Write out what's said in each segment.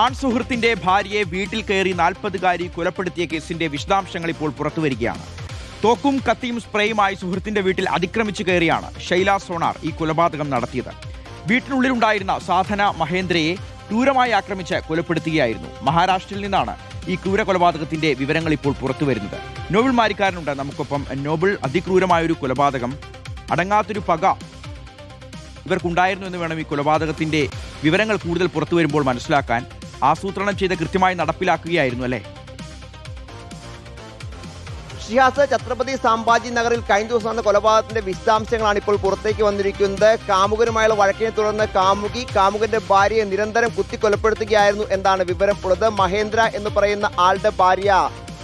ആൺസുഹൃത്തിന്റെ ഭാര്യയെ വീട്ടിൽ കയറി 40-കാരി കൊലപ്പെടുത്തിയ കേസിന്റെ വിശദാംശങ്ങൾ ഇപ്പോൾ പുറത്തുവരികയാണ്. തോക്കും കത്തിയും സ്പ്രേയുമായി സുഹൃത്തിന്റെ വീട്ടിൽ അതിക്രമിച്ചു കയറിയാണ് ഷൈല സോണാർ ഈ കൊലപാതകം നടത്തിയത്. വീട്ടിനുള്ളിലുണ്ടായിരുന്ന സാധന മഹേന്ദ്രയെ ക്രൂരമായി ആക്രമിച്ച് കൊലപ്പെടുത്തുകയായിരുന്നു. മഹാരാഷ്ട്രയിൽ നിന്നാണ് ഈ ക്രൂര കൊലപാതകത്തിന്റെ വിവരങ്ങൾ ഇപ്പോൾ പുറത്തുവരുന്നത്. നോബിൾ മാരിക്കാരനുണ്ട് നമുക്കൊപ്പം. നോബിൾ, അതിക്രൂരമായൊരു കൊലപാതകം, അടങ്ങാത്തൊരു പക ഇവർക്കുണ്ടായിരുന്നു എന്ന് വേണം ഈ കൊലപാതകത്തിന്റെ വിവരങ്ങൾ കൂടുതൽ പുറത്തു വരുമ്പോൾ മനസ്സിലാക്കാൻ. ആസൂത്രണം ചെയ്ത് കൃത്യമായി നടപ്പിലാക്കുകയായിരുന്നു അല്ലേ? ഷിഹാസ്, ഛത്രപതി സാംഭാജി നഗറിൽ കഴിഞ്ഞ ദിവസം നടന്ന കൊലപാതകത്തിന്റെ വിശദാംശങ്ങളാണ് ഇപ്പോൾ പുറത്തേക്ക് വന്നിരിക്കുന്നത്. കാമുകനുമായുള്ള വഴക്കിനെ തുടർന്ന് കാമുകന്റെ ഭാര്യയെ നിരന്തരം കുത്തിക്കൊലപ്പെടുത്തുകയായിരുന്നു എന്നാണ് വിവരം ഉള്ളത്. മഹേന്ദ്ര എന്ന് പറയുന്ന ആളുടെ ഭാര്യ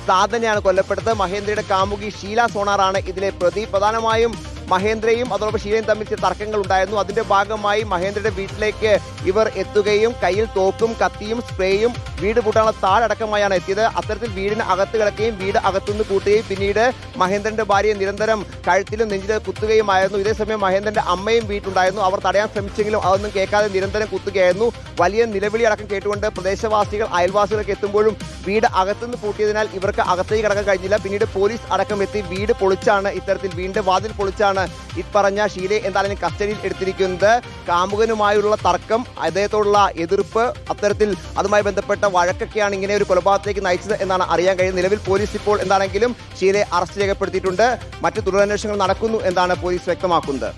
സാധനയാണ് കൊല്ലപ്പെട്ടത്. മഹേന്ദ്രയുടെ കാമുകി ഷീല സോണാറാണ് ഇതിലെ പ്രതി. പ്രധാനമായും മഹേന്ദ്രയും അതോടൊപ്പം ഷീലയും തമ്മിൽ ചില തർക്കങ്ങൾ ഉണ്ടായിരുന്നു. അതിന്റെ ഭാഗമായി മഹേന്ദ്രയുടെ വീട്ടിലേക്ക് ഇവർ എത്തുകയും കയ്യിൽ തോക്കും കത്തിയും സ്പ്രേയും വീട് പൂട്ടാനുള്ള താഴടക്കമായാണ് എത്തിയത്. അത്തരത്തിൽ വീടിന് അകത്ത് കിടക്കുകയും വീട് അകത്തുനിന്ന് കൂട്ടുകയും പിന്നീട് മഹേന്ദ്രന്റെ ഭാര്യയെ നിരന്തരം കഴുത്തിലും നെഞ്ചിലും കുത്തുകയുമായിരുന്നു. ഇതേസമയം മഹേന്ദ്രന്റെ അമ്മയും വീട്ടിലുണ്ടായിരുന്നു. അവർ തടയാൻ ശ്രമിച്ചെങ്കിലും അതൊന്നും കേൾക്കാതെ നിരന്തരം കുത്തുകയായിരുന്നു. വലിയ നിലവിളി അടക്കം കേട്ടുകൊണ്ട് പ്രദേശവാസികൾ അയൽവാസികളൊക്കെ എത്തുമ്പോഴും വീട് അകത്തുനിന്ന് പൂട്ടിയതിനാൽ ഇവർക്ക് അകത്തേക്ക് കടക്കാൻ കഴിഞ്ഞില്ല. പിന്നീട് പോലീസ് അടക്കം എത്തി വീട് പൊളിച്ചാണ്, ഇത്തരത്തിൽ വീടിന്റെ വാതിൽ പൊളിച്ചാണ് ഇപ്പറഞ്ഞ ഷീലയെ എന്തായാലും കസ്റ്റഡിയിൽ എടുത്തിരിക്കുന്നത്. കാമുകനുമായുള്ള തർക്കം, അദ്ദേഹത്തോടുള്ള എതിർപ്പ്, അത്തരത്തിൽ അതുമായി ബന്ധപ്പെട്ട വഴക്കൊക്കെയാണ് ഇങ്ങനെ ഒരു കൊലപാതകത്തിലേക്ക് നയിച്ചത് എന്നാണ് അറിയാൻ കഴിയുന്നത്. നിലവിൽ പോലീസ് ഇപ്പോൾ എന്താണെങ്കിലും ഷീലയെ അറസ്റ്റ് രേഖപ്പെടുത്തിയിട്ടുണ്ട്. മറ്റു തുടരന്വേഷണങ്ങൾ നടക്കുന്നു എന്നാണ് പോലീസ് വ്യക്തമാക്കുന്നത്.